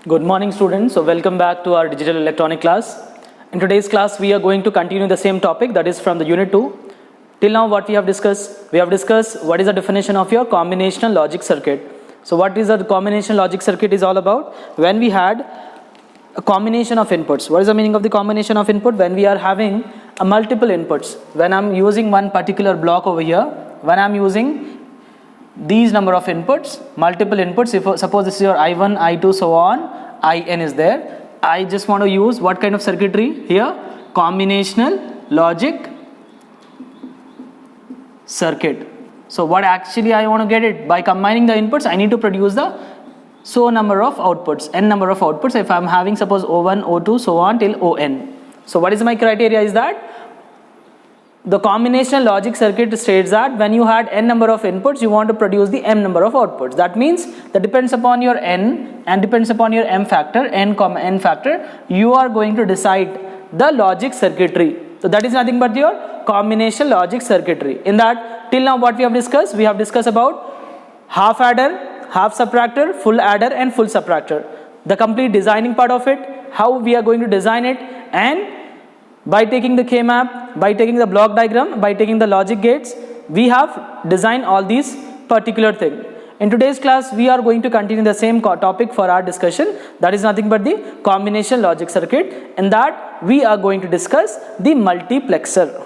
Good morning students. So welcome back to our digital electronic class. In today's class we are going to continue the same topic, that is from the unit 2. Till now what we have discussed? We have discussed what is the definition of your combinational logic circuit. So what is the combinational logic circuit is all about? When we had a combination of inputs. What is the meaning of the combination of input? When we are having a multiple inputs. When I'm using one particular block over here, when I'm using these number of inputs, multiple inputs, if suppose this is your I1, I2, so on, In is there. I just want to use what kind of circuitry here? Combinational logic circuit. So what actually I want to get it? By combining the inputs, I need to produce the number of outputs, n number of outputs. If I'm having suppose O1, O2, so on till On. So what is my criteria is that the combinational logic circuit states that when you had n number of inputs, you want to produce the m number of outputs. That means that depends upon your n and depends upon your m factor, n comma n factor, you are going to decide the logic circuitry. So that is nothing but your combinational logic circuitry. In that, till now what we have discussed about half adder, half subtractor, full adder and full subtractor. The complete designing part of it, how we are going to design it, and by taking the K-map, by taking the block diagram, by taking the logic gates, we have designed all these particular thing. In today's class, we are going to continue the same topic for our discussion. That is nothing but the combination logic circuit. In that, we are going to discuss the multiplexer.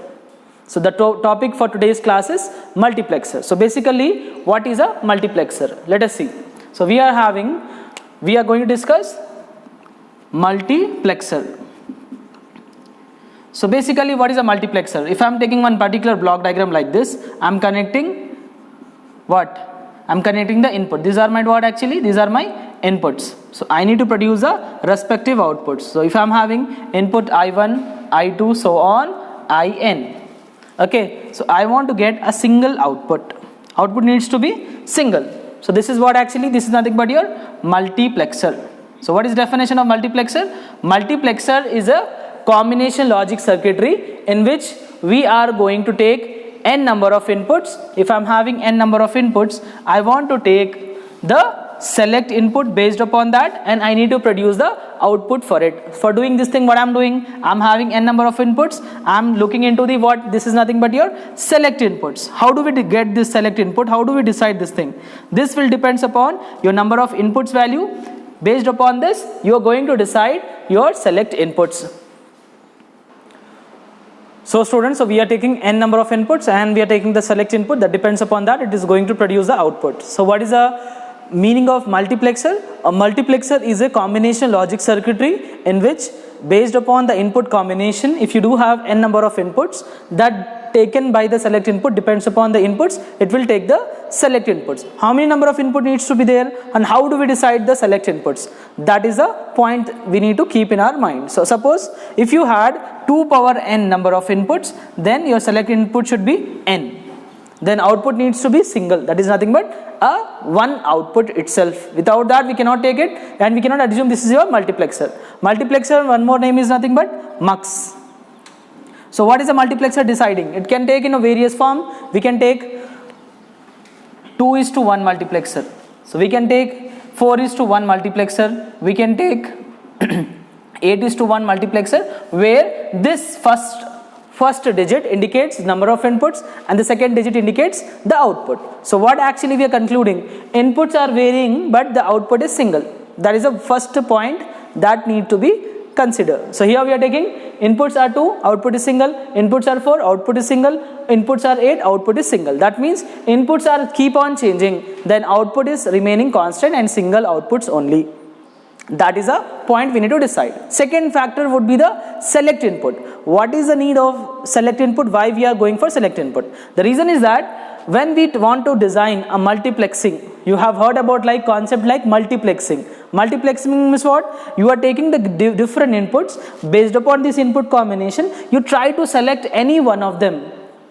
So the topic for today's class is multiplexer. So basically, what is a multiplexer? Let us see. So we are going to discuss multiplexer. So basically, what is a multiplexer? If I am taking one particular block diagram like this, I am connecting what? I am connecting the input. These are my what actually? These are my inputs. So I need to produce the respective outputs. So if I am having input I1, I2, so on, In. Okay. So I want to get a single output. Output needs to be single. So this is what actually, this is nothing but your multiplexer. So what is definition of multiplexer? Multiplexer is a combination logic circuitry in which we are going to take n number of inputs. If I am having n number of inputs, I want to take the select input based upon that and I need to produce the output for it. For doing this thing, what I am doing? I am having n number of inputs. I am looking into the what? This is nothing but your select inputs. How do we get this select input? How do we decide this thing? This will depends upon your number of inputs value. Based upon this, you are going to decide your select inputs. So students, so we are taking n number of inputs and we are taking the select input. That depends upon that, it is going to produce the output. So what is the meaning of multiplexer? A multiplexer is a combination logic circuitry in which based upon the input combination, if you do have n number of inputs, that taken by the select input depends upon the inputs, it will take the select inputs. How many number of input needs to be there and how do we decide the select inputs? That is a point we need to keep in our mind. So suppose if you had 2 power n number of inputs, then your select input should be n. Then output needs to be single. That is nothing but a one output itself. Without that we cannot take it and we cannot assume this is your multiplexer. Multiplexer, one more name is nothing but mux. So what is a multiplexer deciding? It can take in a various form. We can take 2:1 multiplexer. So we can take 4:1 multiplexer. We can take 8:1 multiplexer where this first digit indicates number of inputs and the second digit indicates the output. So what actually we are concluding? Inputs are varying but the output is single. That is the first point that need to be considered. So here we are taking inputs are 2, output is single, inputs are 4, output is single, inputs are 8, output is single. That means inputs are keep on changing, then output is remaining constant and single outputs only. That is a point we need to decide. Second factor would be the select input. What is the need of select input? Why we are going for select input? The reason is that when we want to design a multiplexing, you have heard about like concept like multiplexing. Multiplexing means what? You are taking the different inputs. Based upon this input combination, you try to select any one of them.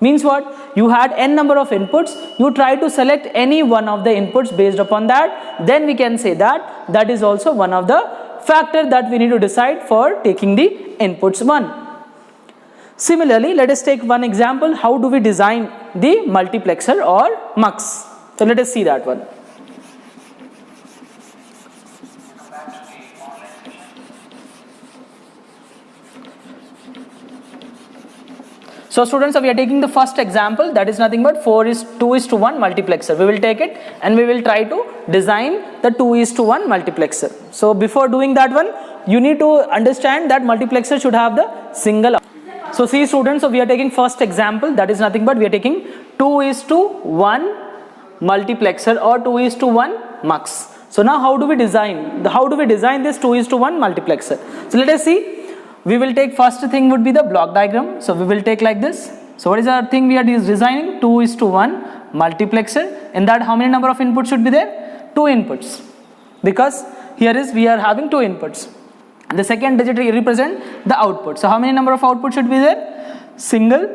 Means what? You had n number of inputs, you try to select any one of the inputs based upon that, then we can say that that is also one of the factor that we need to decide for taking the inputs 1. Similarly, let us take one example, how do we design the multiplexer or mux. So let us see that one. So students, we are taking the first example, that is nothing but 2:1 multiplexer. We will take it and we will try to design the 2:1 multiplexer. So before doing that one, you need to understand that multiplexer should have the single. So see students, so we are taking first example, that is nothing but we are taking 2:1 multiplexer or 2:1 mux. So now how do we design this 2:1 multiplexer? So let us see. We will take first thing would be the block diagram. So we will take like this. So what is our thing we are designing? 2:1 multiplexer. In that how many number of inputs should be there? 2 inputs, because here is we are having 2 inputs. And the second digit represent the output. So how many number of output should be there? Single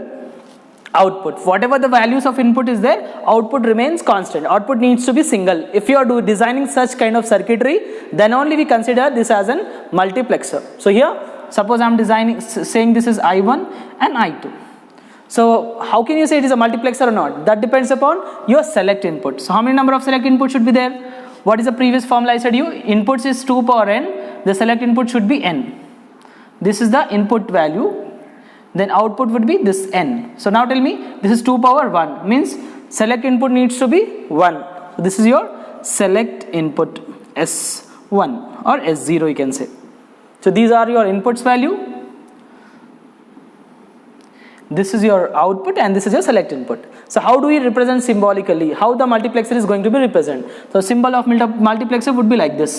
output. Whatever the values of input is there, output remains constant. Output needs to be single. If you are designing such kind of circuitry, then only we consider this as a multiplexer. So here, suppose I am saying this is I1 and I2. So how can you say it is a multiplexer or not? That depends upon your select input. So how many number of select input should be there? What is the previous formula I said you? Inputs is 2 power n. The select input should be n. This is the input value. Then output would be this n. So now tell me, this is 2 power 1. Means select input needs to be 1. So this is your select input S1 or S0 you can say. So these are your inputs value. This is your output and this is your select input. So how do we represent symbolically? How the multiplexer is going to be represented? So symbol of multiplexer would be like this.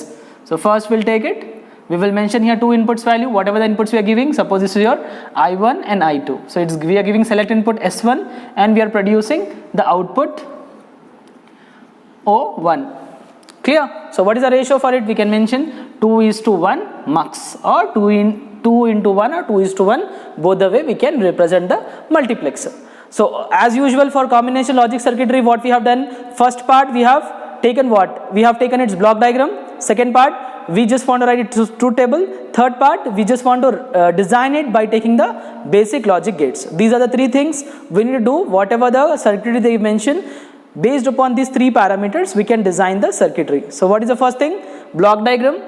So first we'll take it. We will mention here 2 inputs value, whatever the inputs we are giving. Suppose this is your I1 and I2. So we are giving select input S1 and we are producing the output O1. Clear? So what is the ratio for it? We can mention 2:1 mux or 2 into 1 or 2:1. Both the way we can represent the multiplexer. So as usual for combination logic circuitry, what we have done, first part we have taken what? We have taken its block diagram. Second part, we just want to write it to truth table. Third part, we just want to design it by taking the basic logic gates. These are the 3 things we need to do. Whatever the circuitry they mention, based upon these 3 parameters, we can design the circuitry. So what is the first thing? Block diagram,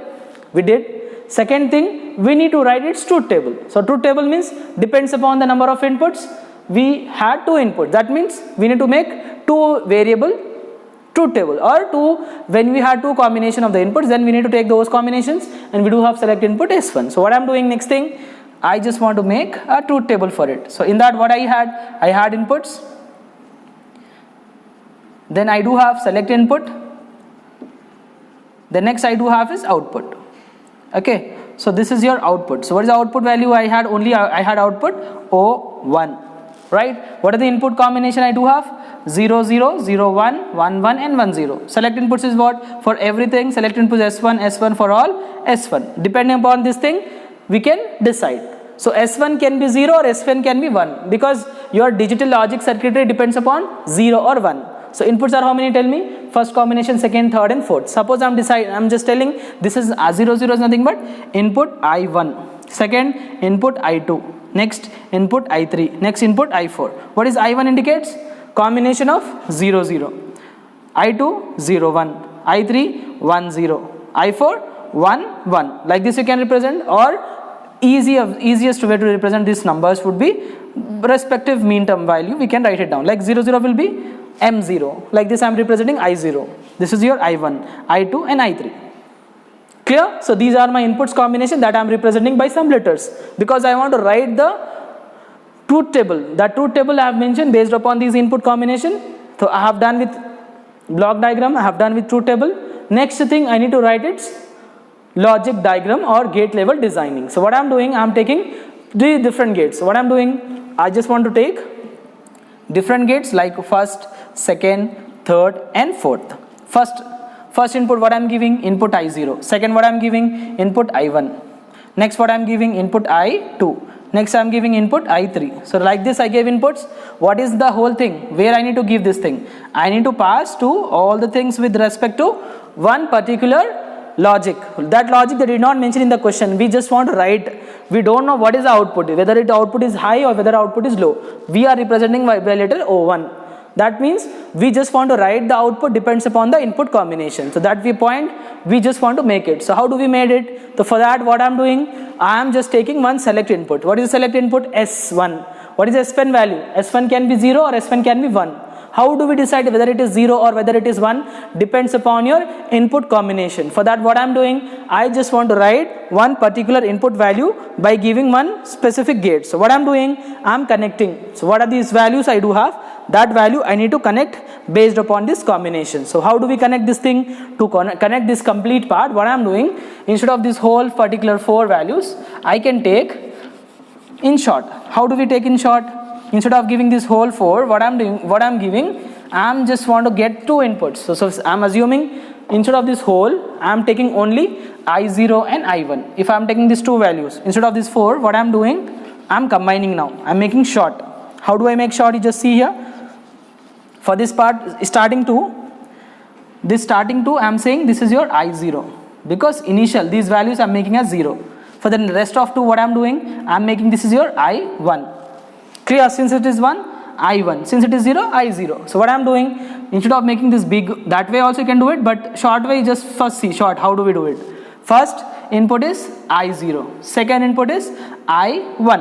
we did. Second thing, we need to write its truth table. So truth table means depends upon the number of inputs. We had 2 inputs. That means we need to make 2 variable truth table, or when we had 2 combination of the inputs, then we need to take those combinations, and we do have select input S1. So what I am doing next thing, I just want to make a truth table for it. So in that what I had inputs, then I do have select input, the next I do have is output. Okay, so this is your output. So what is the output value? I had output O1, right? What are the input combination I do have? 0 0 0 1 1 1 and 1 0. Select inputs is what? For everything, select inputs S1 for all S1. Depending upon this thing, we can decide. So S1 can be 0 or S1 can be 1, because your digital logic circuitry depends upon 0 or 1. So inputs are how many? Tell me. First combination, second, third and fourth. Suppose I'm just telling this is 0 0 is nothing but input I1, second input I2, next input I3, next input I4. What is I1 indicates? Combination of 0 0, I2 0 1, I3 1 0, I4 1 1. Like this you can represent, or easiest way to represent these numbers would be respective mean term value. We can write it down like 0 0 will be M0. Like this I am representing I0. This is your I1, I2 and I3. Clear? So these are my inputs combination that I am representing by some letters, because I want to write the truth table. That truth table I have mentioned based upon these input combination. So I have done with block diagram, I have done with truth table. Next thing I need to write its logic diagram or gate level designing. So what I am doing, I am taking 3 different gates. So what I am doing, I just want to take different gates like first, second, third and fourth. First input what I am giving? Input I0. Second what I am giving? Input I1. Next what I am giving? Input I2. Next I am giving input I3. So like this I gave inputs. What is the whole thing? Where I need to give this thing? I need to pass to all the things with respect to one particular logic. That logic they did not mention in the question. We just want to write. We don't know what is the output, whether the output is high or whether output is low. We are representing by letter O1. That means we just want to write the output depends upon the input combination. So that we just want to make it. So how do we made it? So for that what I am doing, I am just taking one select input. What is the select input? S1. What is S1 value? S1 can be 0 or S1 can be 1. How do we decide whether it is 0 or whether it is 1? Depends upon your input combination. For that, what I am doing, I just want to write one particular input value by giving one specific gate. So what I am doing, I am connecting. So what are these values I do have? That value I need to connect based upon this combination. So how do we connect this thing? To connect this complete part, what I am doing, instead of this whole particular 4 values, I can take in short. How do we take in short? Instead of giving this whole 4, what I'm giving, I'm just want to get 2 inputs. So I'm assuming instead of this whole, I'm taking only I0 and I1. If I'm taking these 2 values, instead of this 4, what I'm doing, I'm combining now. I'm making short. How do I make short? You just see here. For this part, starting 2, I'm saying this is your I0. Because initial, these values I'm making as 0. For the rest of 2, what I'm doing, I'm making this is your I1. Clear? Since it is 1, I1. Since it is 0, I0. So what I'm doing, instead of making this big, that way also you can do it, but short way, just first see short. How do we do it? First input is I0. Second input is I1.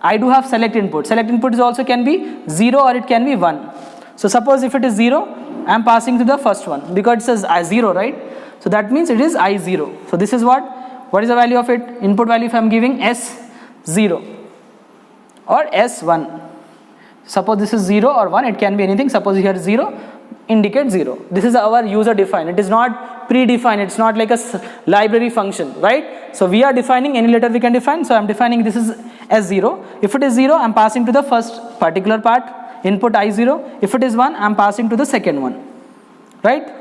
I do have select input. Select input is also can be 0 or it can be 1. So suppose if it is 0, I am passing to the first one because it says I0, right? So that means it is I0. So this is what? What is the value of it? Input value if I am giving S0. Or S1. Suppose this is 0 or 1, it can be anything. Suppose here 0, indicate 0. This is our user defined. It is not predefined. It's not like a library function, right? So we are defining any letter we can define. So I'm defining this is S0. If it is 0, I'm passing to the first particular part, input I0. If it is 1, I'm passing to the second one, right?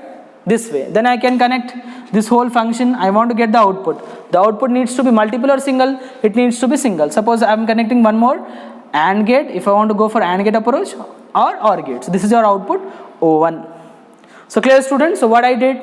This way. Then I can connect this whole function. I want to get the output. The output needs to be multiple or single. It needs to be single. Suppose I'm connecting one more AND gate. If I want to go for AND gate approach or OR gate. So this is your output O1. So clear, students? So what I did,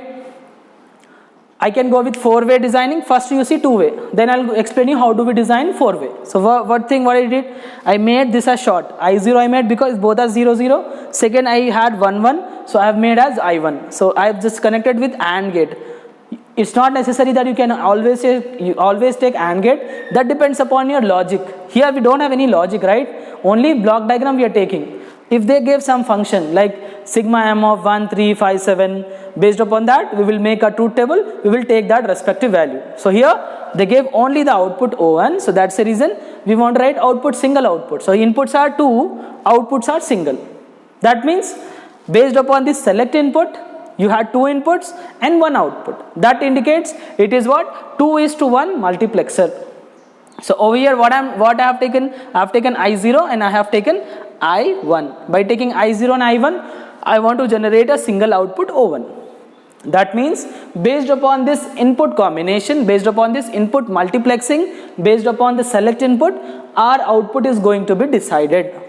I can go with 4-way designing. First you see 2-way. Then I'll explain you how do we design 4-way. So what I did, I made this as short. I0 I made because both are 0, 0. Second I had 1, 1. So I have made as I1. So I have just connected with AND gate. It's not necessary that you can always take AND gate. That depends upon your logic. Here we don't have any logic, right? Only block diagram we are taking. If they give some function like sigma m of 1, 3, 5, 7, based upon that we will make a truth table. We will take that respective value. So here they gave only the output O1. So that's the reason we want to write output single output. So inputs are 2, outputs are single. That means based upon this select input, you had 2 inputs and 1 output. That indicates it is what? 2:1 multiplexer. So over here what I have taken? I have taken I0 and I have taken I1. By taking I0 and I1, I want to generate a single output O1. That means based upon this input combination, based upon this input multiplexing, based upon the select input, our output is going to be decided.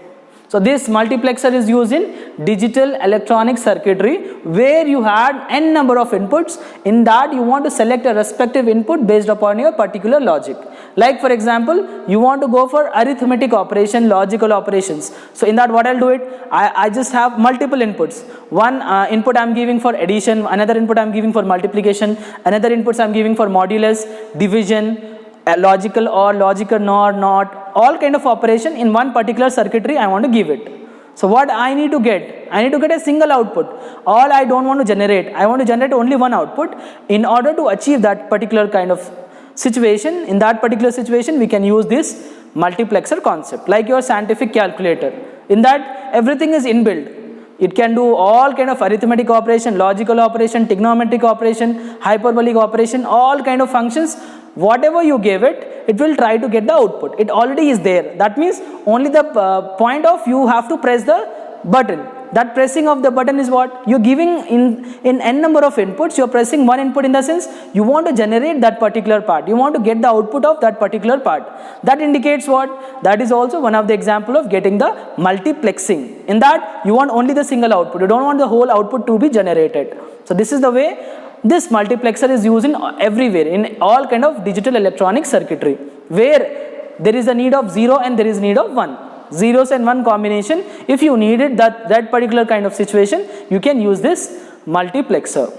So this multiplexer is used in digital electronic circuitry where you had n number of inputs. In that you want to select a respective input based upon your particular logic. Like for example, you want to go for arithmetic operation, logical operations. So in that what I'll do it, I just have multiple inputs. One input I'm giving for addition, another input I'm giving for multiplication, another inputs I'm giving for modulus, division, logical or logical nor not, all kind of operation in one particular circuitry I want to give it. So what I need to get? I need to get a single output. All I don't want to generate. I want to generate only one output. In order to achieve that particular kind of situation, in that particular situation we can use this multiplexer concept like your scientific calculator. In that everything is inbuilt. It can do all kind of arithmetic operation, logical operation, trigonometric operation, hyperbolic operation, all kind of functions. Whatever you give it, it will try to get the output. It already is there. That means only the point of you have to press the button. That pressing of the button is what? You're giving in n number of inputs, you're pressing one input in the sense you want to generate that particular part. You want to get the output of that particular part. That indicates what? That is also one of the example of getting the multiplexing. In that you want only the single output. You don't want the whole output to be generated. So this is the way this multiplexer is used in everywhere, in all kind of digital electronic circuitry, where there is a need of 0 and there is need of 1. Zeros and 1 combination, if you needed that particular kind of situation, you can use this multiplexer.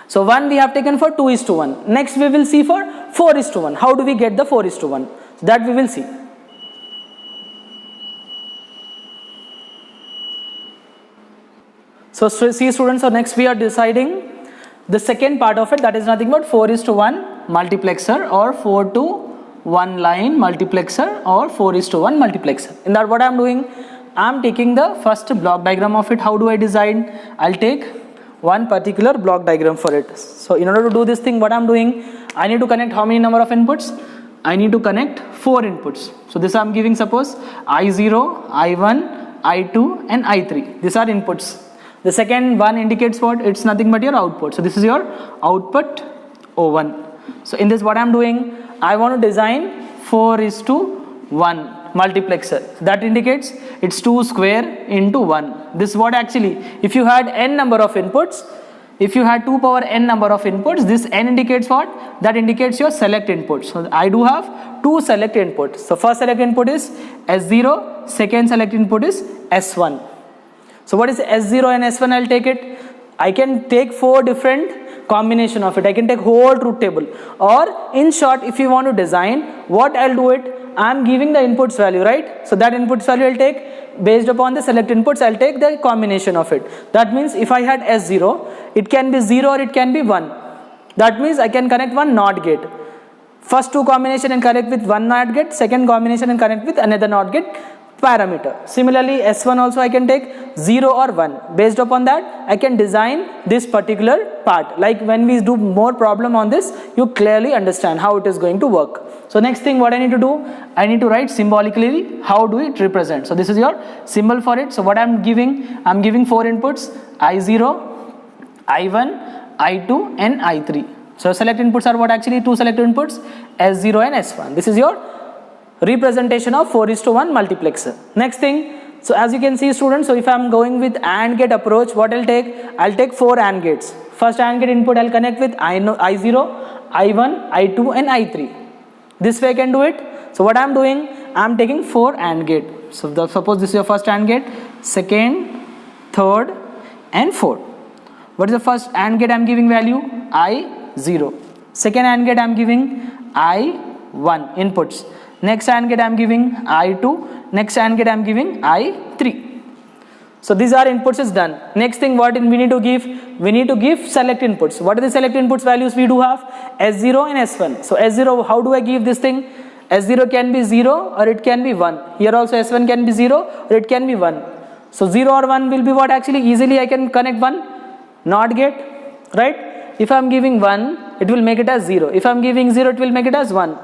So 1 we have taken for 2:1. Next we will see for 4:1. How do we get the 4:1? So that we will see. So see students, so next we are deciding the second part of it, that is nothing but 4:1 multiplexer or 4:1 line multiplexer or 4:1 multiplexer. In that what I am doing, I am taking the first block diagram of it. How do I design? I'll take one particular block diagram for it. So in order to do this thing, what I am doing, I need to connect how many number of inputs? I need to connect 4 inputs. So this I am giving, suppose I0, I1, I2 and I3. These are inputs. The second one indicates what? It's nothing but your output. So this is your output O1. So in this what I am doing, I want to design 4:1 multiplexer. That indicates it's 2 square into 1. This is what actually, if you had n number of inputs, if you had 2 power n number of inputs, this n indicates what? That indicates your select input. So I do have 2 select inputs. So first select input is S0, second select input is S1. So what is S0 and S1? I'll take it. I can take 4 different combination of it. I can take whole truth table, or in short, if you want to design, what I'll do it, I'm giving the inputs value, right? So that inputs value I'll take based upon the select inputs. I'll take the combination of it. That means if I had S0, it can be 0 or it can be 1. That means I can connect one NOT gate. First 2 combination and connect with one NOT gate, second combination and connect with another NOT gate parameter. Similarly, S1 also I can take 0 or 1. Based upon that, I can design this particular part. Like when we do more problem on this, you clearly understand how it is going to work. So next thing what I need to do, I need to write symbolically how do it represent. So this is your symbol for it. So what I'm giving 4 inputs, I0, I1, I2 and I3. So select inputs are what? Actually 2 select inputs, S0 and S1. This is your representation of 4:1 multiplexer. Next thing, so as you can see students, so if I am going with AND gate approach, what I'll take 4 AND gates. First AND gate input I'll connect with I0, I1, I2 and I3. This way I can do it. So what I am doing, I am taking 4 AND gate. So suppose this is your first AND gate, second, third and fourth. What is the first AND gate? I am giving value I0. Second AND gate I am giving I1 inputs. Next AND gate I am giving I2. Next AND gate I am giving I3. So these are inputs is done. Next thing what we need to give? We need to give select inputs. What are the select inputs values we do have? S0 and S1. So S0, how do I give this thing? S0 can be 0 or it can be 1. Here also S1 can be 0 or it can be 1. So 0 or 1 will be what? Actually easily I can connect one NOT gate, right? If I am giving 1, it will make it as 0. If I am giving 0, it will make it as 1,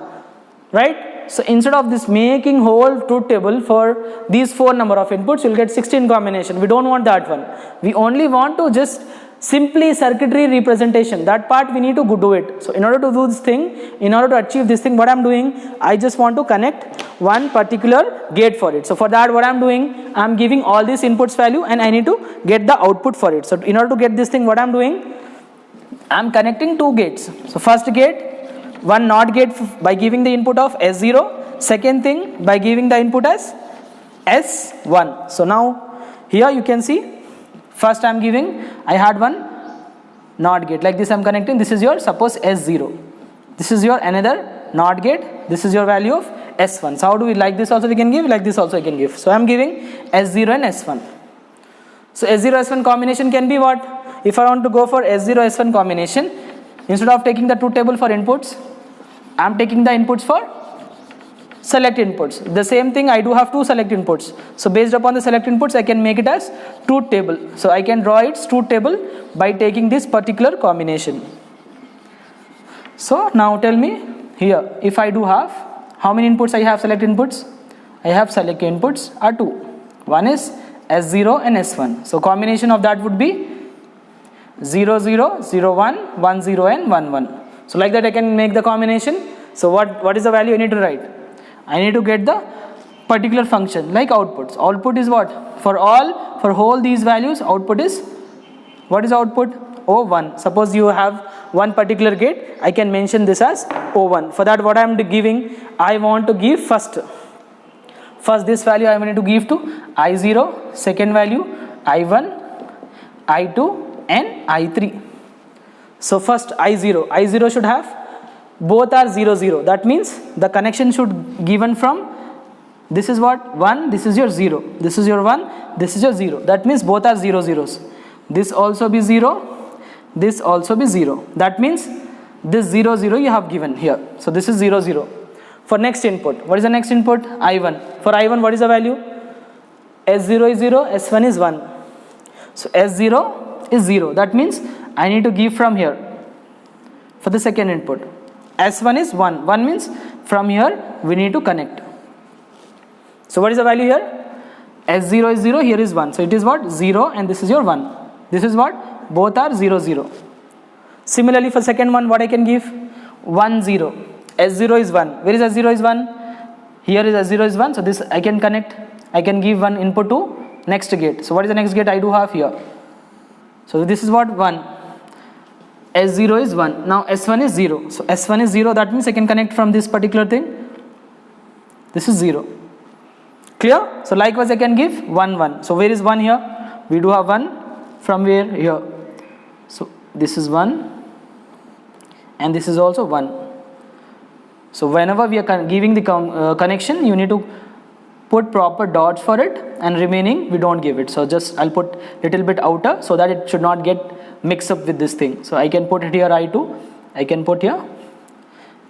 right? So instead of this making whole truth table for these 4 number of inputs, you'll get 16 combination. We don't want that one. We only want to just simply circuitry representation. That part we need to do it. So in order to do this thing, in order to achieve this thing, what I'm doing, I just want to connect one particular gate for it. So for that what I'm doing, I'm giving all these inputs value and I need to get the output for it. So in order to get this thing, what I'm doing, I'm connecting 2 gates. So first gate, one NOT gate by giving the input of S0, second thing by giving the input as S1. So now here you can see, first I am giving, I had one NOT gate, like this I am connecting, this is your suppose S0, this is your another NOT gate, this is your value of S1. So how do we, like this also we can give, like this also I can give. So I am giving S0 and S1. So S0 S1 combination can be what? If I want to go for S0 S1 combination, instead of taking the truth table for inputs, I am taking the inputs for select inputs. The same thing, I do have 2 select inputs. So based upon the select inputs, I can make it as truth table. So I can draw its truth table by taking this particular combination. So now tell me here, if I do have, how many inputs I have select inputs? I have select inputs are 2. One is S0 and S1. So combination of that would be 0, 0, 0, 1, 1, 0 and 1, 1. So like that I can make the combination. So what is the value I need to write? I need to get the particular function like outputs. Output is what? For whole these values, output is, what is output? O1. Suppose you have one particular gate, I can mention this as O1. For that what I am giving, I want to give first this value I need to give to I0, second value I1, I2 and I3. So first I0 should have, both are 0, 0. That means the connection should given from, this is what? 1, this is your 0. This is your 1, this is your 0. That means both are 0, zeros. this also be 0, this also be 0. That means this 0 0 you have given here. So this is 0 0. For next input, what is the next input? I1. For I1, what is the value? S0 is 0, S1 is 1. So S0 is 0. That means I need to give from here. For the second input, S1 is 1. 1 means from here we need to connect. So what is the value here? S0 is 0, here is 1. So it is what? 0, and this is your 1. This is what? Both are 0 0. Similarly for second one, what I can give? 1 0. S0 is 1. Where is S0 is 1? Here is S0 is 1. So this I can connect. I can give one input to next gate. So what is the next gate I do have here? So this is what? 1. S0 is 1. Now S1 is 0. So S1 is 0. That means I can connect from this particular thing. This is 0. Clear? So likewise I can give 1 1. So where is 1 here? We do have 1 from where? Here. So this is 1 and this is also 1. So whenever we are giving the connection, you need to put proper dots for it, and remaining we don't give it. So just I'll put little bit outer so that it should not get mixed up with this thing. So I can put it here I2, I can put here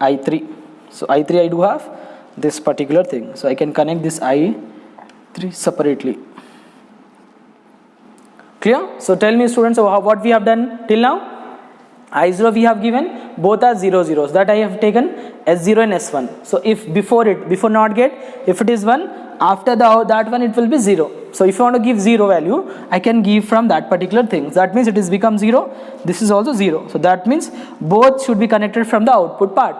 I3. So I3 I do have this particular thing. So I can connect this I3 separately. Clear? So tell me students, what we have done till now? I0 we have given, both are 0 0s. That I have taken S0 and S1. So if before NOT gate, if it is 1, after that one it will be 0. So if you want to give 0 value, I can give from that particular thing. That means it is become 0. This is also 0. So that means both should be connected from the output part.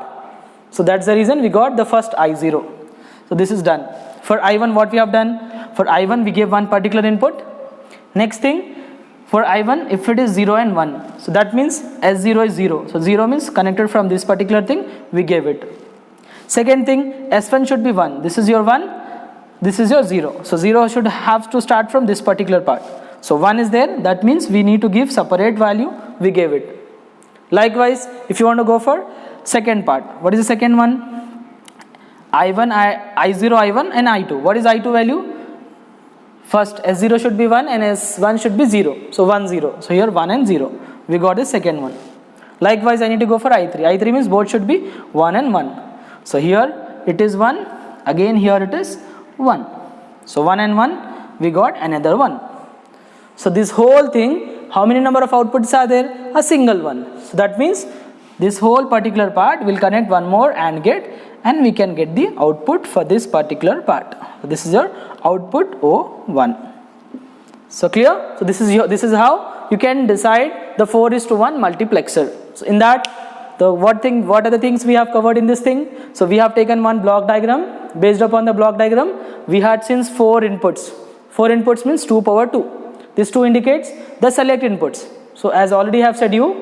So that's the reason we got the first I0. So this is done. For I1, what we have done? For I1 we gave one particular input. Next thing, for I1, if it is 0 and 1, so that means S0 is 0. So 0 means connected from this particular thing, we gave it. Second thing, S1 should be 1. This is your 1, this is your 0. So 0 should have to start from this particular part. So 1 is there, that means we need to give separate value, we gave it. Likewise, if you want to go for second part, what is the second one? I1, I0, I1 and I2. What is I2 value? First S0 should be 1 and S1 should be 0. So 1 0. So here 1 and 0. We got the second one. Likewise I need to go for I3. I3 means both should be 1 and 1. So here it is 1. Again here it is 1. So 1 and 1 we got another 1. So this whole thing, how many number of outputs are there? A single one. So that means this whole particular part will connect one more AND gate and we can get the output for this particular part. So this is your output O1. So clear? So this is how you can decide the 4:1 multiplexer. So in that, what are the things we have covered in this thing? So we have taken one block diagram. Based upon the block diagram, we had since 4 inputs. 4 inputs means 2 power 2. This 2 indicates the select inputs. So as already have said you,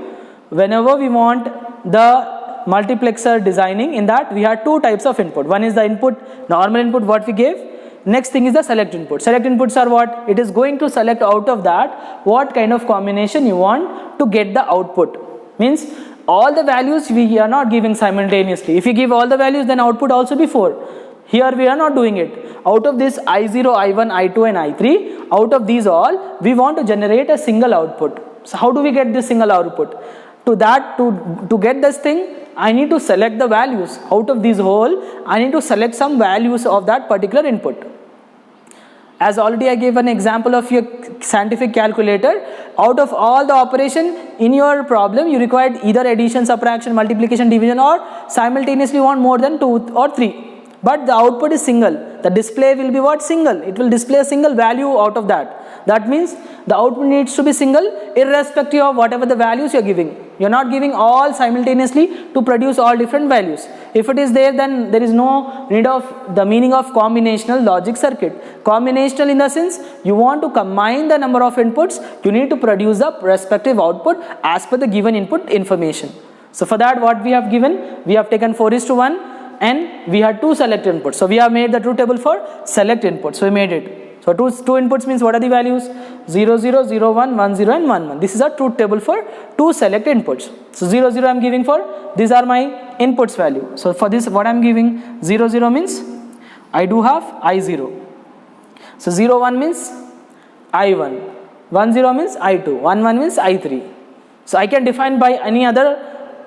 whenever we want the multiplexer designing, in that we had 2 types of input. One is the input, normal input what we gave. Next thing is the select input. Select inputs are what? It is going to select out of that what kind of combination you want to get the output. Means all the values we are not giving simultaneously. If you give all the values, then output also be 4. Here we are not doing it. Out of this I0, I1, I2 and I3, out of these all, we want to generate a single output. So how do we get this single output? To get this thing, I need to select the values. Out of these whole, I need to select some values of that particular input. As already I gave an example of your scientific calculator, out of all the operation in your problem, you required either addition, subtraction, multiplication, division, or simultaneously want more than 2 or 3. But the output is single. The display will be what? Single. It will display a single value out of that. That means the output needs to be single irrespective of whatever the values you are giving. You are not giving all simultaneously to produce all different values. If it is there, then there is no need of the meaning of combinational logic circuit. Combinational in the sense, you want to combine the number of inputs, you need to produce the respective output as per the given input information. So for that, what we have given, we have taken 4:1 and we had 2 select inputs. So we have made the truth table for select inputs. So we made it. So two inputs means what are the values? 0 0, 0 1, 1 0 and 1 1. This is a truth table for 2 select inputs. So 0 0 I am giving for, these are my inputs value. So for this what I am giving, 0 0 means I do have I0. So 0 1 means I1. 1 0 means I2, 1 1 means I3. So I can define by any other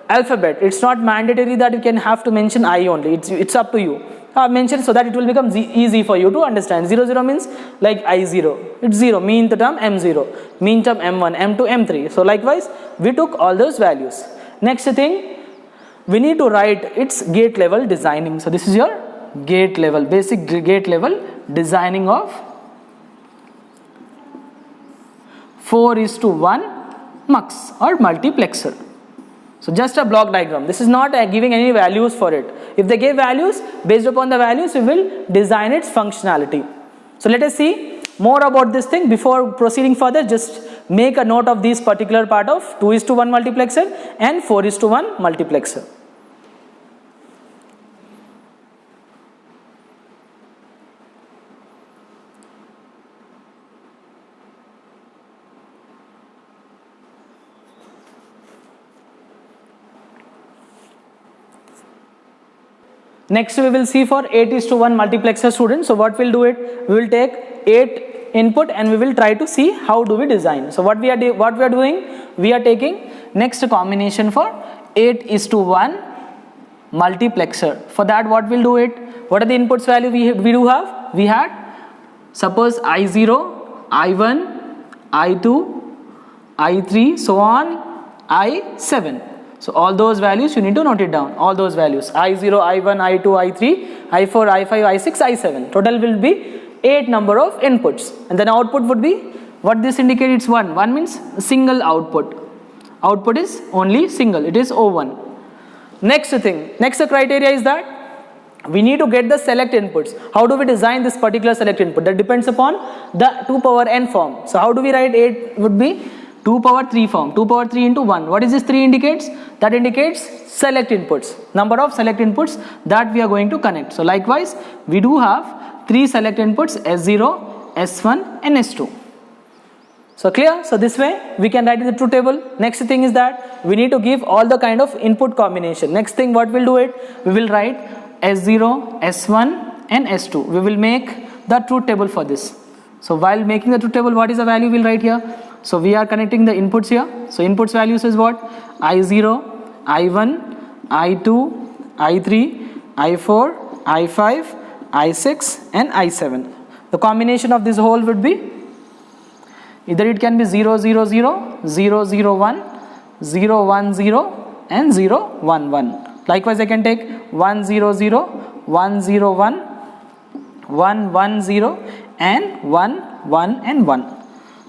alphabet. It's not mandatory that you can have to mention I only. It's up to you. Mention so that it will become easy for you to understand. 0 0 means like I0. It's 0. Mean term M0. Mean term M1, M2, M3. So likewise, we took all those values. Next thing, we need to write its gate level designing. So this is your gate level, basic gate level designing of 4:1 mux or multiplexer. So just a block diagram. This is not giving any values for it. If they give values, based upon the values, we will design its functionality. So let us see more about this thing. Before proceeding further, just make a note of this particular part of 2:1 multiplexer and 4:1 multiplexer. Next we will see for 8:1 multiplexer students. So what we'll do it, we will take 8 input and we will try to see how do we design. So what we are doing, we are taking next combination for 8:1 multiplexer. For that what we'll do it, what are the inputs value we do have? We had suppose I0, I1, I2, I3, so on, I7. So all those values you need to note it down. All those values I0, I1, I2, I3, I4, I5, I6, I7. Total will be 8 number of inputs. And then output would be, what this indicates, 1. 1 means single output. Output is only single. It is O1. Next thing, next criteria is that we need to get the select inputs. How do we design this particular select input? That depends upon the 2 power n form. So how do we write 8 would be 2 power 3 form, 2 power 3 into 1. What is this 3 indicates? That indicates select inputs, number of select inputs that we are going to connect. So likewise, we do have 3 select inputs, S0, S1 and S2. So clear? So this way we can write in the truth table. Next thing is that we need to give all the kind of input combination. Next thing what we'll do it, we will write S0, S1 and S2. We will make the truth table for this. So while making the truth table, what is the value we'll write here? So we are connecting the inputs here. So inputs values is what? I0, I1, I2, I3, I4, I5, I6 and I7. The combination of this whole would be either it can be 0, 0, 0, 0, 0, 1, 0, 1, 0 and 0, 1, 1. Likewise I can take 1, 0, 0, 1, 0, 1, 1, 1, 0 and 1, 1 and 1.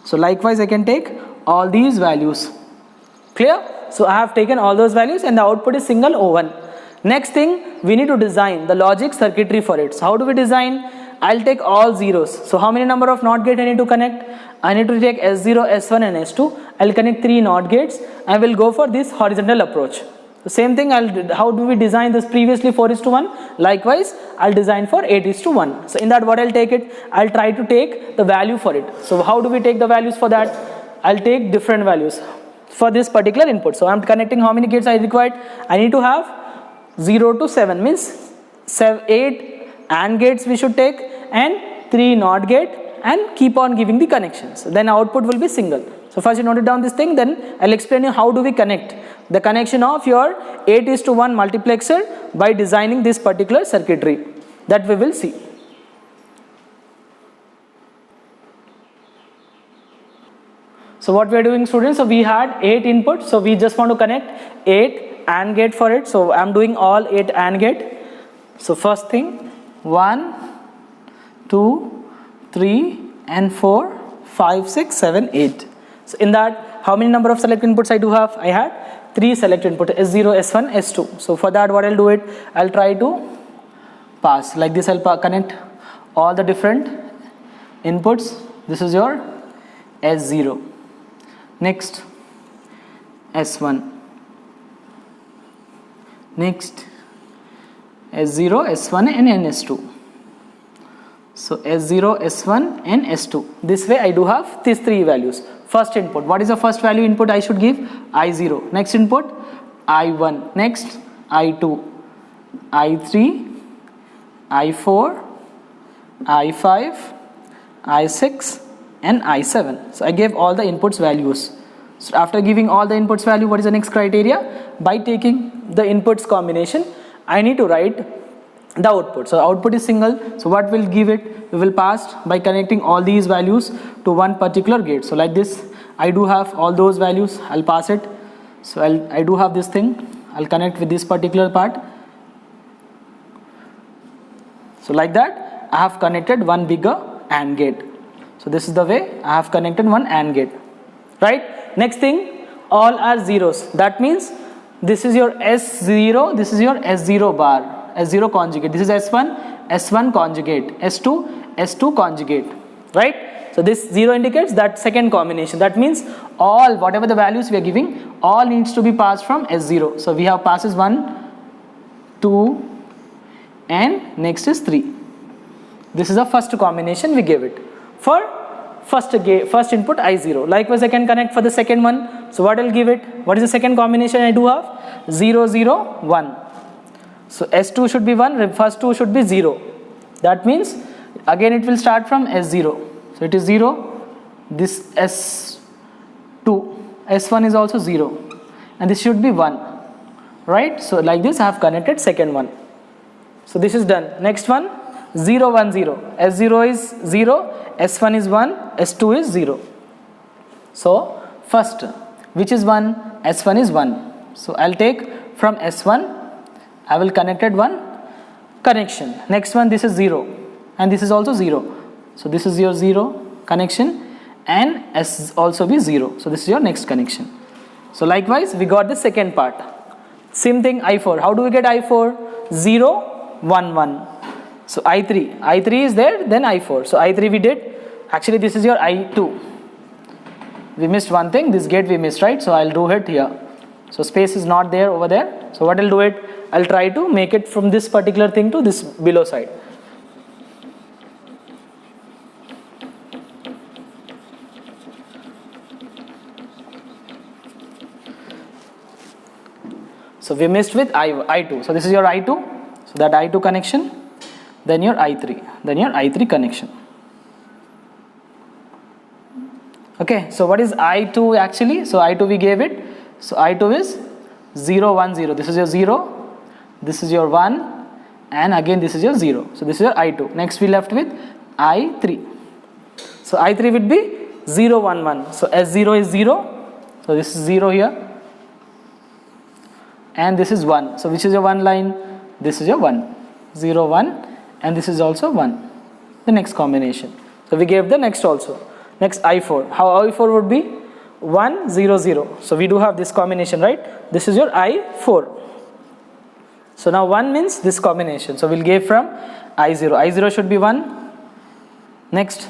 So likewise I can take all these values. Clear? So I have taken all those values and the output is single O1. Next thing, we need to design the logic circuitry for it. So how do we design? I'll take all zeros. So how many number of NOT gate I need to connect? I need to take S0, S1 and S2. I'll connect 3 NOT gates. I will go for this horizontal approach. The same thing, how do we design this previously 4:1? Likewise, I'll design for 8:1. So in that what I'll take it, I'll try to take the value for it. So how do we take the values for that? I'll take different values for this particular input. So I'm connecting how many gates I required? I need to have 0 to 7 means 8 AND gates we should take and 3 NOT gate and keep on giving the connections. Then output will be single. So first you noted down this thing, then I'll explain you how do we connect the connection of your 8:1 multiplexer by designing this particular circuitry that we will see. So what we are doing, students, so we had 8 inputs, so we just want to connect 8 AND gate for it. So I'm doing all 8 AND gate. So first thing, 1, 2, 3 and 4, 5, 6, 7, 8. So in that, how many number of select inputs I do have? I had 3 select input, S0, S1, S2. So for that what I'll do it, I'll try to pass like this. I'll connect all the different inputs. This is your S0. Next S1. Next S0, S1 and S2. So S0, S1 and S2. This way I do have these 3 values. First input, what is the first value input I should give? I0. Next input, I1. Next, I2, I3, I4, I5, I6 and I7. So I gave all the inputs values. So after giving all the inputs value, what is the next criteria? By taking the inputs combination, I need to write the output. So output is single. So what will give it? We will pass by connecting all these values to one particular gate. So like this, I do have all those values. I'll pass it. So I do have this thing. I'll connect with this particular part. So like that, I have connected one bigger AND gate. So this is the way I have connected one AND gate. Right? Next thing, all are zeros. That means this is your S0, this is your S0 bar, S0 conjugate. This is S1, S1 conjugate, S2, S2 conjugate. Right? So this 0 indicates that second combination. That means all, whatever the values we are giving, all needs to be passed from S0. So we have passes 1, 2, and next is 3. This is the first combination we gave it for first input I0. Likewise I can connect for the second one. So what I'll give it? What is the second combination I do have? 0, 0, 1. So S2 should be 1, first 2 should be 0. That means again it will start from S0. So it is 0, this S2, S1 is also 0, and this should be 1. Right? So like this I have connected second one. So this is done. Next one, 0, 1, 0. S0 is 0, S1 is 1, S2 is 0. So first, which is 1? S1 is 1. So I'll take from S1, I will connected one connection. Next one, this is 0, and this is also 0. So this is your 0 connection, and S also be 0. So this is your next connection. So likewise, we got the second part. Same thing, I4. How do we get I4? 0, 1, 1. So I3 is there, then I4. So I3 we did. Actually this is your I2. We missed one thing, this gate we missed, right? So I'll do it here. So space is not there over there. So what I'll do it, I'll try to make it from this particular thing to this below side. So we missed with I2. So this is your I2. So that I2 connection, then your I3, then your I3 connection. Okay, so what is I2 actually? So I2 we gave it. So I2 is 0, 1, 0. This is your 0, this is your 1, and again this is your 0. So this is your I2. Next we left with I3. So I3 would be 0, 1, 1. So S0 is 0. So this is 0 here. And this is 1. So which is your 1 line? This is your 1. 0, 1, and this is also 1. The next combination. So we gave the next also. Next I4. How I4 would be? 1, 0, 0. So we do have this combination, right? This is your I4. So now 1 means this combination. So we'll give from I0. I0 should be 1. Next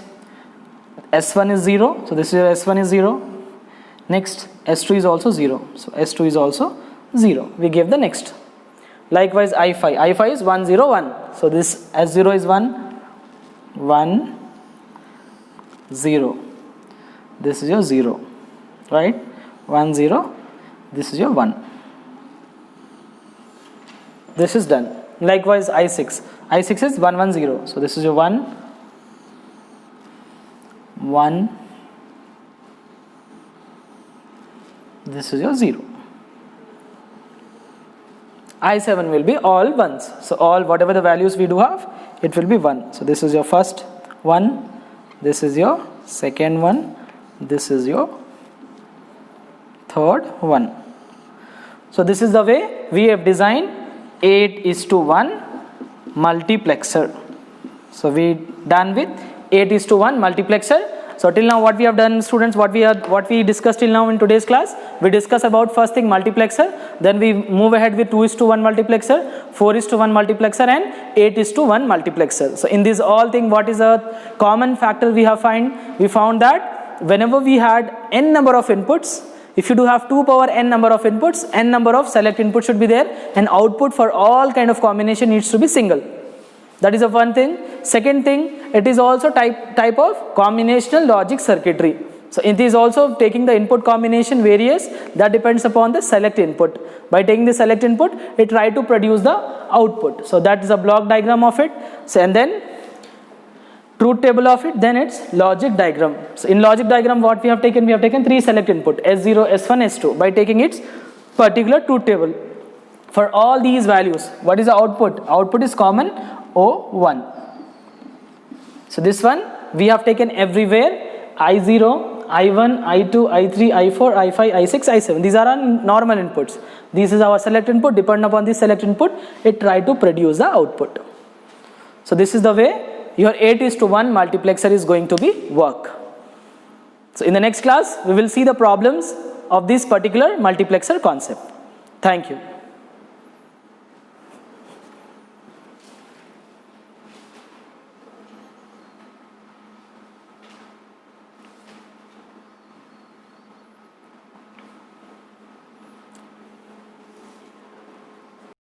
S1 is 0. So this is your S1 is 0. Next S2 is also 0. So S2 is also 0. We gave the next. Likewise I5. I5 is 1, 0, 1. So this S0 is 1, 1, 0. This is your 0. Right? 1, 0. This is your 1. This is done. Likewise I6. I6 is 1, 1, 0. So this is your 1, 1. This is your 0. I7 will be all ones. So all whatever the values we do have, it will be 1. So this is your first 1. This is your second one. This is your third one. So this is the way we have designed 8:1 multiplexer. So we done with 8:1 multiplexer. So till now what we have done, students, what we discussed till now in today's class, we discuss about first thing multiplexer, then we move ahead with 2:1 multiplexer, 4:1 multiplexer, and 8:1 multiplexer. So in this all thing, what is a common factor we have find? We found that whenever we had n number of inputs, if you do have 2 power n number of inputs, n number of select inputs should be there, and output for all kind of combination needs to be single. That is a one thing. Second thing, it is also type of combinational logic circuitry. So it is also taking the input combination various, that depends upon the select input. By taking the select input, it try to produce the output. So that is a block diagram of it. So and then truth table of it, then it's logic diagram. So in logic diagram, what we have taken? We have taken 3 select input, S0, S1, S2, by taking its particular truth table. For all these values, what is the output? Output is common, O1. So this one we have taken everywhere, I0, I1, I2, I3, I4, I5, I6, I7. These are our normal inputs. This is our select input. Depending upon this select input, it try to produce the output. So this is the way your 8:1 multiplexer is going to be work. So in the next class, we will see the problems of this particular multiplexer concept. Thank you.